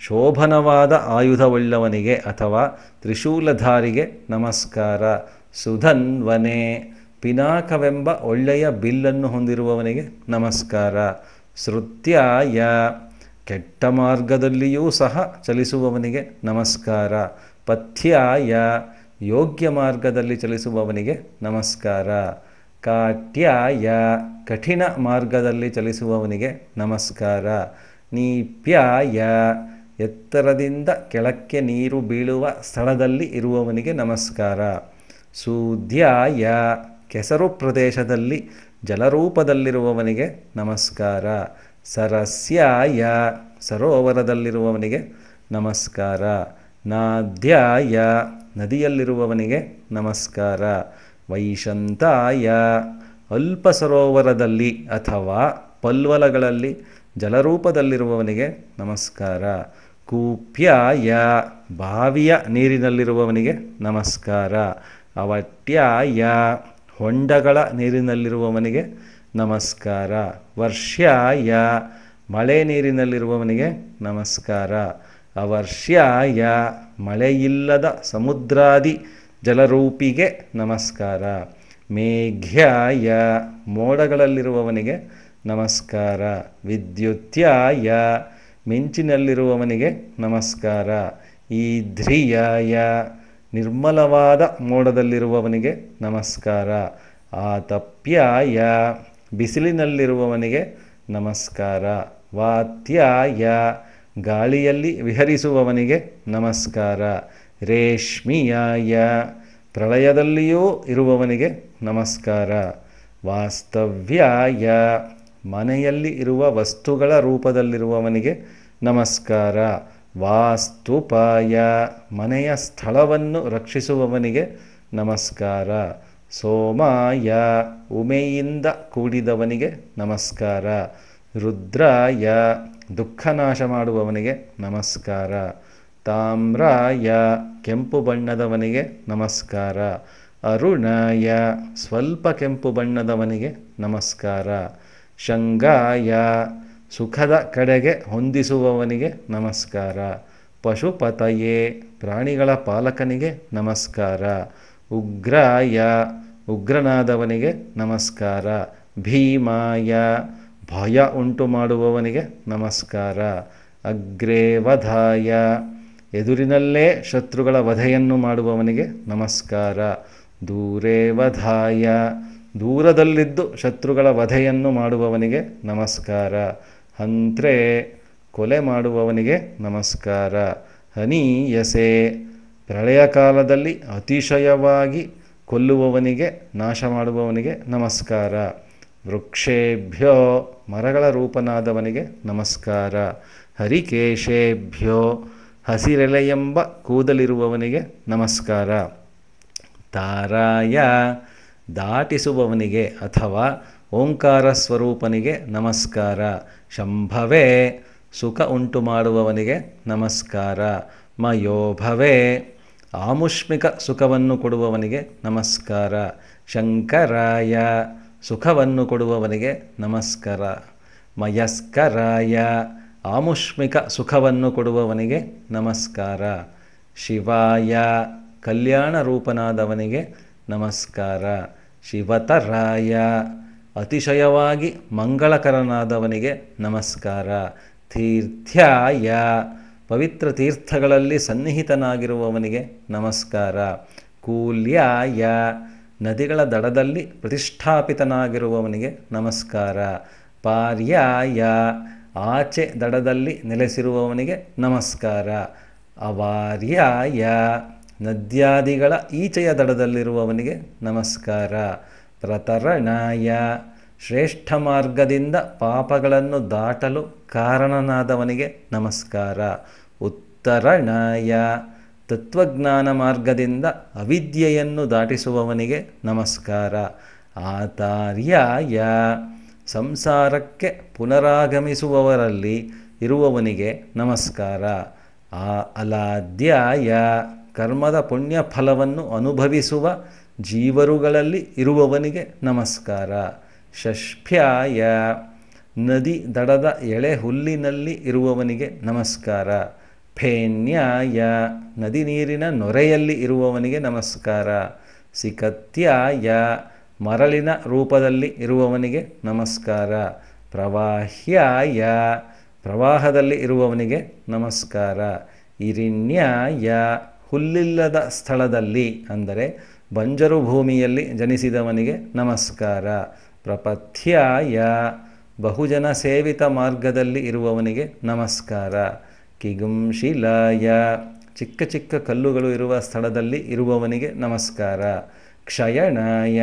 ಶೋಭನವಾದ ಆಯುಧವುಳ್ಳವನಿಗೆ ಅಥವಾ ತ್ರಿಶೂಲಧಾರಿಗೆ ನಮಸ್ಕಾರ. ಸುಧನ್ವನೆ, ಪಿನಾಕವೆಂಬ ಒಳ್ಳೆಯ ಬಿಲ್ಲನ್ನು ಹೊಂದಿರುವವನಿಗೆ ನಮಸ್ಕಾರ. ಶ್ರುತ್ಯಾಯ, ಕೆಟ್ಟ ಮಾರ್ಗದಲ್ಲಿಯೂ ಸಹ ಚಲಿಸುವವನಿಗೆ ನಮಸ್ಕಾರ. ಪಥ್ಯಾಯ, ಯೋಗ್ಯ ಮಾರ್ಗದಲ್ಲಿ ಚಲಿಸುವವನಿಗೆ ನಮಸ್ಕಾರ. ಕಾಟ್ಯಾಯ, ಕಠಿಣ ಮಾರ್ಗದಲ್ಲಿ ಚಲಿಸುವವನಿಗೆ ನಮಸ್ಕಾರ. ನೀಪ್ಯಾಯ, ಎತ್ತರದಿಂದ ಕೆಳಕ್ಕೆ ನೀರು ಬೀಳುವ ಸ್ಥಳದಲ್ಲಿ ಇರುವವನಿಗೆ ನಮಸ್ಕಾರ. ಸೂದ್ಯಾಯ, ಕೆಸರು ಪ್ರದೇಶದಲ್ಲಿ ಜಲರೂಪದಲ್ಲಿರುವವನಿಗೆ ನಮಸ್ಕಾರ. ಸರಸ್ಯಾಯ, ಸರೋವರದಲ್ಲಿರುವವನಿಗೆ ನಮಸ್ಕಾರ. ನಾದ್ಯಾಯ, ನದಿಯಲ್ಲಿರುವವನಿಗೆ ನಮಸ್ಕಾರ. ವೈಶಂತಾಯ, ಅಲ್ಪ ಸರೋವರದಲ್ಲಿ ಅಥವಾ ಪಲ್ವಲಗಳಲ್ಲಿ ಜಲರೂಪದಲ್ಲಿರುವವನಿಗೆ ನಮಸ್ಕಾರ. ಕೂಪ್ಯಾಯ, ಬಾವಿಯ ನೀರಿನಲ್ಲಿರುವವನಿಗೆ ನಮಸ್ಕಾರ. ಅವಟ್ಯಾಯ, ಹೊಂಡಗಳ ನೀರಿನಲ್ಲಿರುವವನಿಗೆ ನಮಸ್ಕಾರ. ವರ್ಷಾಯ, ಮಳೆ ನೀರಿನಲ್ಲಿರುವವನಿಗೆ ನಮಸ್ಕಾರ. ಅವರ್ಷ್ಯಾಯ, ಮಳೆಯಿಲ್ಲದ ಸಮುದ್ರಾದಿ ಜಲರೂಪಿಗೆ ನಮಸ್ಕಾರ. ಮೇಘ್ಯಾಯ, ಮೋಡಗಳಲ್ಲಿರುವವನಿಗೆ ನಮಸ್ಕಾರ. ವಿದ್ಯುತ್ಯಾಯ, ಮಿಂಚಿನಲ್ಲಿರುವವನಿಗೆ ನಮಸ್ಕಾರ. ಈಧ್ರಿಯಾಯ, ನಿರ್ಮಲವಾದ ಮೋಡದಲ್ಲಿರುವವನಿಗೆ ನಮಸ್ಕಾರ. ಆತಪ್ಯಾಯ, ಬಿಸಿಲಿನಲ್ಲಿರುವವನಿಗೆ ನಮಸ್ಕಾರ. ವಾತ್ಯಾಯ, ಗಾಳಿಯಲ್ಲಿ ವಿಹರಿಸುವವನಿಗೆ ನಮಸ್ಕಾರ. ರೇಷ್ಮಿಯಾಯ, ಪ್ರಳಯದಲ್ಲಿಯೂ ಇರುವವನಿಗೆ ನಮಸ್ಕಾರ. ವಾಸ್ತವ್ಯಾಯ, ಮನೆಯಲ್ಲಿ ಇರುವ ವಸ್ತುಗಳ ರೂಪದಲ್ಲಿರುವವನಿಗೆ ನಮಸ್ಕಾರ. ವಾಸ್ತುಪಾಯ, ಮನೆಯ ಸ್ಥಳವನ್ನು ರಕ್ಷಿಸುವವನಿಗೆ ನಮಸ್ಕಾರ. ಸೋಮಾಯ, ಉಮೆಯಿಂದ ಕೂಡಿದವನಿಗೆ ನಮಸ್ಕಾರ. ರುದ್ರಾಯ, ದುಃಖನಾಶ ಮಾಡುವವನಿಗೆ ನಮಸ್ಕಾರ. ತಾಮ್ರಾಯ, ಕೆಂಪು ಬಣ್ಣದವನಿಗೆ ನಮಸ್ಕಾರ. ಅರುಣಾಯ, ಸ್ವಲ್ಪ ಕೆಂಪು ಬಣ್ಣದವನಿಗೆ ನಮಸ್ಕಾರ. ಶಂಗಾಯ, ಸುಖದ ಕಡೆಗೆ ಹೊಂದಿಸುವವನಿಗೆ ನಮಸ್ಕಾರ. ಪಶುಪತಯೇ, ಪ್ರಾಣಿಗಳ ಪಾಲಕನಿಗೆ ನಮಸ್ಕಾರ. ಉಗ್ರಾಯ, ಉಗ್ರನಾದವನಿಗೆ ನಮಸ್ಕಾರ. ಭೀಮಾಯ, ಭಯ ಉಂಟು ಮಾಡುವವನಿಗೆ ನಮಸ್ಕಾರ. ಅಗ್ರೇವಧಾಯ, ಎದುರಿನಲ್ಲೇ ಶತ್ರುಗಳ ವಧೆಯನ್ನು ಮಾಡುವವನಿಗೆ ನಮಸ್ಕಾರ. ದೂರೇವಧಾಯ, ದೂರದಲ್ಲಿದ್ದು ಶತ್ರುಗಳ ವಧೆಯನ್ನು ಮಾಡುವವನಿಗೆ ನಮಸ್ಕಾರ. ಹಂತ್ರೇ, ಕೊಲೆ ಮಾಡುವವನಿಗೆ ನಮಸ್ಕಾರ. ಹನೀಯಸೆ, ಪ್ರಳಯ ಕಾಲದಲ್ಲಿ ಅತಿಶಯವಾಗಿ ಕೊಲ್ಲುವವನಿಗೆ, ನಾಶ ಮಾಡುವವನಿಗೆ ನಮಸ್ಕಾರ. ವೃಕ್ಷೇಭ್ಯೋ, ಮರಗಳ ರೂಪನಾದವನಿಗೆ ನಮಸ್ಕಾರ. ಹರಿಕೇಶೇಭ್ಯೋ, ಹಸಿರೆಲೆಯೆಂಬ ಕೂದಲಿರುವವನಿಗೆ ನಮಸ್ಕಾರ. ತಾರಾಯ, ದಾಟಿಸುವವನಿಗೆ ಅಥವಾ ಓಂಕಾರ ಸ್ವರೂಪನಿಗೆ ನಮಸ್ಕಾರ. ಶಂಭವೇ, ಸುಖ ಉಂಟು ಮಾಡುವವನಿಗೆ ನಮಸ್ಕಾರ. ಮಯೋಭವೇ, ಆಮುಷ್ಮಿಕ ಸುಖವನ್ನು ಕೊಡುವವನಿಗೆ ನಮಸ್ಕಾರ. ಶಂಕರಾಯ, ಸುಖವನ್ನು ಕೊಡುವವನಿಗೆ ನಮಸ್ಕಾರ. ಮಯಸ್ಕರಾಯ, ಆಮುಷ್ಮಿಕ ಸುಖವನ್ನು ಕೊಡುವವನಿಗೆ ನಮಸ್ಕಾರ. ಶಿವಾಯ, ಕಲ್ಯಾಣ ರೂಪನಾದವನಿಗೆ ನಮಸ್ಕಾರ. ಶಿವತರಾಯ, ಅತಿಶಯವಾಗಿ ಮಂಗಳಕರನಾದವನಿಗೆ ನಮಸ್ಕಾರ. ತೀರ್ಥ್ಯಾಯ, ಪವಿತ್ರ ತೀರ್ಥಗಳಲ್ಲಿ ಸನ್ನಿಹಿತನಾಗಿರುವವನಿಗೆ ನಮಸ್ಕಾರ. ಕೂಲ್ಯಾಯ, ನದಿಗಳ ದಡದಲ್ಲಿ ಪ್ರತಿಷ್ಠಾಪಿತನಾಗಿರುವವನಿಗೆ ನಮಸ್ಕಾರ. ಪಾರ್ಯಾಯ, ಆಚೆ ದಡದಲ್ಲಿ ನೆಲೆಸಿರುವವನಿಗೆ ನಮಸ್ಕಾರ. ಅವಾರ್ಯಾಯ ನದ್ಯಾದಿಗಳ ಈಚೆಯ ದಡದಲ್ಲಿರುವವನಿಗೆ ನಮಸ್ಕಾರ. ಪ್ರತರಣಾಯ ಶ್ರೇಷ್ಠ ಮಾರ್ಗದಿಂದ ಪಾಪಗಳನ್ನು ದಾಟಲು ಕಾರಣನಾದವನಿಗೆ ನಮಸ್ಕಾರ. ಉತ್ತರಣಾಯ ತತ್ವಜ್ಞಾನ ಮಾರ್ಗದಿಂದ ಅವಿದ್ಯೆಯನ್ನು ದಾಟಿಸುವವನಿಗೆ ನಮಸ್ಕಾರ. ಆತಾರ್ಯಾಯ ಸಂಸಾರಕ್ಕೆ ಪುನರಾಗಮಿಸುವವರಲ್ಲಿ ಇರುವವನಿಗೆ ನಮಸ್ಕಾರ. ಅಲಾದ್ಯಾಯ ಕರ್ಮದ ಪುಣ್ಯ ಫಲವನ್ನು ಅನುಭವಿಸುವ ಜೀವರುಗಳಲ್ಲಿ ಇರುವವನಿಗೆ ನಮಸ್ಕಾರ. ಷಷ್ಠ್ಯಾಯ ನದಿ ದಡದ ಎಳೆ ಹುಲ್ಲಿನಲ್ಲಿ ಇರುವವನಿಗೆ ನಮಸ್ಕಾರ. ಫೇನ್ಯಾಯ ನದಿ ನೀರಿನ ನೊರೆಯಲ್ಲಿ ಇರುವವನಿಗೆ ನಮಸ್ಕಾರ. ಸಿಕತ್ಯಾಯ ಮರಳಿನ ರೂಪದಲ್ಲಿ ಇರುವವನಿಗೆ ನಮಸ್ಕಾರ. ಪ್ರವಾಹ್ಯಾಯ ಪ್ರವಾಹದಲ್ಲಿ ಇರುವವನಿಗೆ ನಮಸ್ಕಾರ. ಇರಿಣ್ಯಾಯ ಹುಲ್ಲಿಲ್ಲದ ಸ್ಥಳದಲ್ಲಿ ಅಂದರೆ ಬಂಜರು ಭೂಮಿಯಲ್ಲಿ ಜನಿಸಿದವನಿಗೆ ನಮಸ್ಕಾರ. ಪ್ರಪಥ್ಯಾಯ ಬಹುಜನ ಸೇವಿತ ಮಾರ್ಗದಲ್ಲಿ ಇರುವವನಿಗೆ ನಮಸ್ಕಾರ. ಕಿಗುಂಶಿಲಾಯ ಚಿಕ್ಕ ಚಿಕ್ಕ ಕಲ್ಲುಗಳು ಇರುವ ಸ್ಥಳದಲ್ಲಿ ಇರುವವನಿಗೆ ನಮಸ್ಕಾರ. ಕ್ಷಯಣಾಯ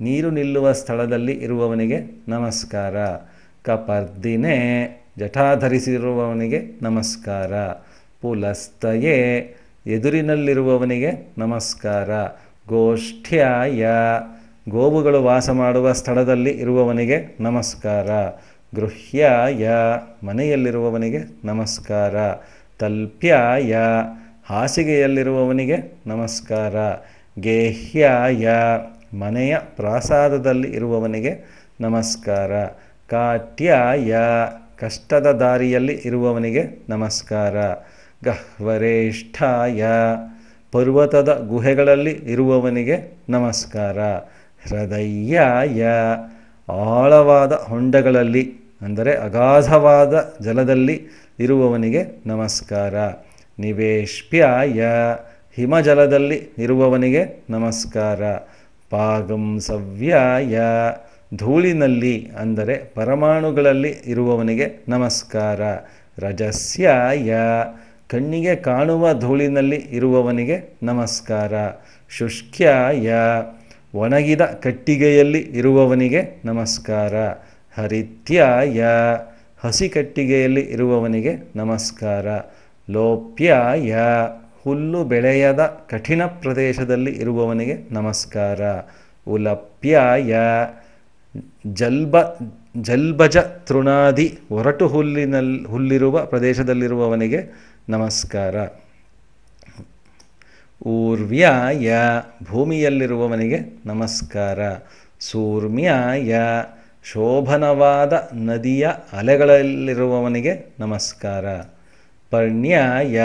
ನೀರು ನಿಲ್ಲುವ ಸ್ಥಳದಲ್ಲಿ ಇರುವವನಿಗೆ ನಮಸ್ಕಾರ. ಕಪರ್ದಿನೇ ಜಟಾಧರಿಸಿರುವವನಿಗೆ ನಮಸ್ಕಾರ. ಪುಲಸ್ತಯೇ ಎದುರಿನಲ್ಲಿರುವವನಿಗೆ ನಮಸ್ಕಾರ. ಗೋಷ್ಠ್ಯಾಯ ಗೋವುಗಳು ವಾಸ ಮಾಡುವ ಸ್ಥಳದಲ್ಲಿ ಇರುವವನಿಗೆ ನಮಸ್ಕಾರ. ಗೃಹ್ಯಾಯ ಮನೆಯಲ್ಲಿರುವವನಿಗೆ ನಮಸ್ಕಾರ. ತಲ್ಪ್ಯಾಯ ಹಾಸಿಗೆಯಲ್ಲಿರುವವನಿಗೆ ನಮಸ್ಕಾರ. ಗೇಹ್ಯಾಯ ಮನೆಯ ಪ್ರಾಸಾದದಲ್ಲಿ ಇರುವವನಿಗೆ ನಮಸ್ಕಾರ. ಕಾಟ್ಯಾಯ ಕಷ್ಟದ ದಾರಿಯಲ್ಲಿ ಇರುವವನಿಗೆ ನಮಸ್ಕಾರ. ಗಹ್ವರೇಷ್ಠಾಯ ಪರ್ವತದ ಗುಹೆಗಳಲ್ಲಿ ಇರುವವನಿಗೆ ನಮಸ್ಕಾರ. ಹೃದಯಾಯ ಆಳವಾದ ಹೊಂಡಗಳಲ್ಲಿ ಅಂದರೆ ಅಗಾಧವಾದ ಜಲದಲ್ಲಿ ಇರುವವನಿಗೆ ನಮಸ್ಕಾರ. ನಿವೇಶ್ಪ್ಯಾಯ ಹಿಮಜಲದಲ್ಲಿ ಇರುವವನಿಗೆ ನಮಸ್ಕಾರ. ಪಾಗಂಸವ್ಯಾಯ ಧೂಳಿನಲ್ಲಿ ಅಂದರೆ ಪರಮಾಣುಗಳಲ್ಲಿ ಇರುವವನಿಗೆ ನಮಸ್ಕಾರ. ರಜಸ್ಯಾಯ ಕಣ್ಣಿಗೆ ಕಾಣುವ ಧೂಳಿನಲ್ಲಿ ಇರುವವನಿಗೆ ನಮಸ್ಕಾರ. ಶುಷ್ಕ್ಯಾಯ ಒಣಗಿದ ಕಟ್ಟಿಗೆಯಲ್ಲಿ ಇರುವವನಿಗೆ ನಮಸ್ಕಾರ. ಹರಿತ್ಯಾಯ ಹಸಿ ಕಟ್ಟಿಗೆಯಲ್ಲಿ ಇರುವವನಿಗೆ ನಮಸ್ಕಾರ. ಲೋಪ್ಯಾಯ ಹುಲ್ಲು ಬೆಳೆಯದ ಕಠಿಣ ಪ್ರದೇಶದಲ್ಲಿ ಇರುವವನಿಗೆ ನಮಸ್ಕಾರ. ಉಲಪ್ಯಾಯ ಜಲ್ಬಜ ತೃಣಾದಿ ಒರಟು ಹುಲ್ಲಿರುವ ಪ್ರದೇಶದಲ್ಲಿರುವವನಿಗೆ ನಮಸ್ಕಾರ. ಊರ್ವ್ಯಾಯ ಭೂಮಿಯಲ್ಲಿರುವವನಿಗೆ ನಮಸ್ಕಾರ. ಸೂರ್ಮ್ಯಾಯ ಶೋಭನವಾದ ನದಿಯ ಅಲೆಗಳಲ್ಲಿರುವವನಿಗೆ ನಮಸ್ಕಾರ. ಪರ್ಣ್ಯಾಯ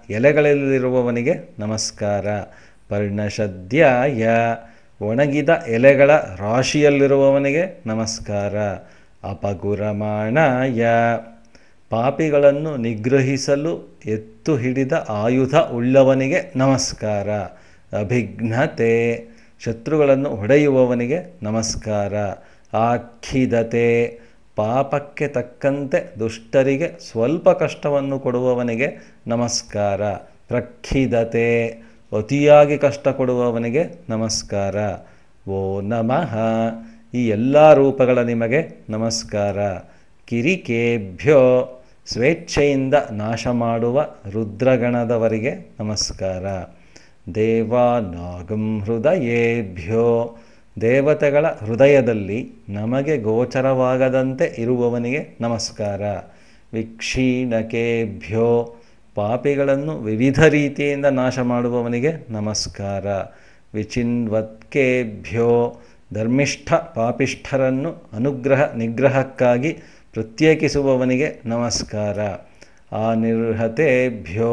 ಎಲೆಗಳಲ್ಲಿರುವವನಿಗೆ ನಮಸ್ಕಾರ. ಪರ್ಣಶದ್ಯಾಯ ಒಣಗಿದ ಎಲೆಗಳ ರಾಶಿಯಲ್ಲಿರುವವನಿಗೆ ನಮಸ್ಕಾರ. ಅಪಗುರಮಾಣಾಯ ಪಾಪಿಗಳನ್ನು ನಿಗ್ರಹಿಸಲು ಎತ್ತು ಹಿಡಿದ ಆಯುಧ ಉಳ್ಳವನಿಗೆ ನಮಸ್ಕಾರ. ಅಭಿಘ್ನತೆ ಶತ್ರುಗಳನ್ನು ಹೊಡೆಯುವವನಿಗೆ ನಮಸ್ಕಾರ. ಆಖಿದತೆ ಪಾಪಕ್ಕೆ ತಕ್ಕಂತೆ ದುಷ್ಟರಿಗೆ ಸ್ವಲ್ಪ ಕಷ್ಟವನ್ನು ಕೊಡುವವನಿಗೆ ನಮಸ್ಕಾರ. ಪ್ರಖಿದತೆ ಅತಿಯಾಗಿ ಕಷ್ಟ ಕೊಡುವವನಿಗೆ ನಮಸ್ಕಾರ. ಓ ನಮಃ ಈ ಎಲ್ಲ ರೂಪಗಳ ನಿಮಗೆ ನಮಸ್ಕಾರ. ಕಿರಿಕೇಭ್ಯೋ ಸ್ವೇಚ್ಛೆಯಿಂದ ನಾಶ ಮಾಡುವ ರುದ್ರಗಣದವರಿಗೆ ನಮಸ್ಕಾರ. ದೇವಾನಾಗಂ ಹೃದಯೇಭ್ಯೋ ದೇವತೆಗಳ ಹೃದಯದಲ್ಲಿ ನಮಗೆ ಗೋಚರವಾಗದಂತೆ ಇರುವವನಿಗೆ ನಮಸ್ಕಾರ. ವಿಕ್ಷೀಣಕೇಭ್ಯೋ ಪಾಪಿಗಳನ್ನು ವಿವಿಧ ರೀತಿಯಿಂದ ನಾಶ ಮಾಡುವವನಿಗೆ ನಮಸ್ಕಾರ. ವಿಚಿನ್ವತ್ಕೇಭ್ಯೋ ಧರ್ಮಿಷ್ಠ ಪಾಪಿಷ್ಠರನ್ನು ನಿಗ್ರಹಕ್ಕಾಗಿ ಪ್ರತ್ಯೇಕಿಸುವವನಿಗೆ ನಮಸ್ಕಾರ. ಅನಿರ್ಹತೇಭ್ಯೋ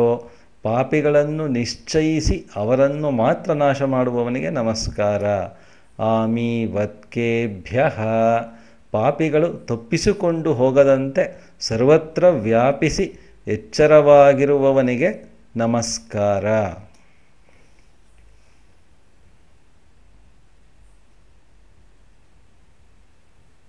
ಪಾಪಿಗಳನ್ನು ನಿಶ್ಚಯಿಸಿ ಅವರನ್ನು ಮಾತ್ರ ನಾಶ ಮಾಡುವವನಿಗೆ ನಮಸ್ಕಾರ. ಆಮೀವತ್ಕೇಭ್ಯ ಪಾಪಿಗಳು ತಪ್ಪಿಸಿಕೊಂಡು ಹೋಗದಂತೆ ಸರ್ವತ್ರ ವ್ಯಾಪಿಸಿ ಎಚ್ಚರವಾಗಿರುವವನಿಗೆ ನಮಸ್ಕಾರ.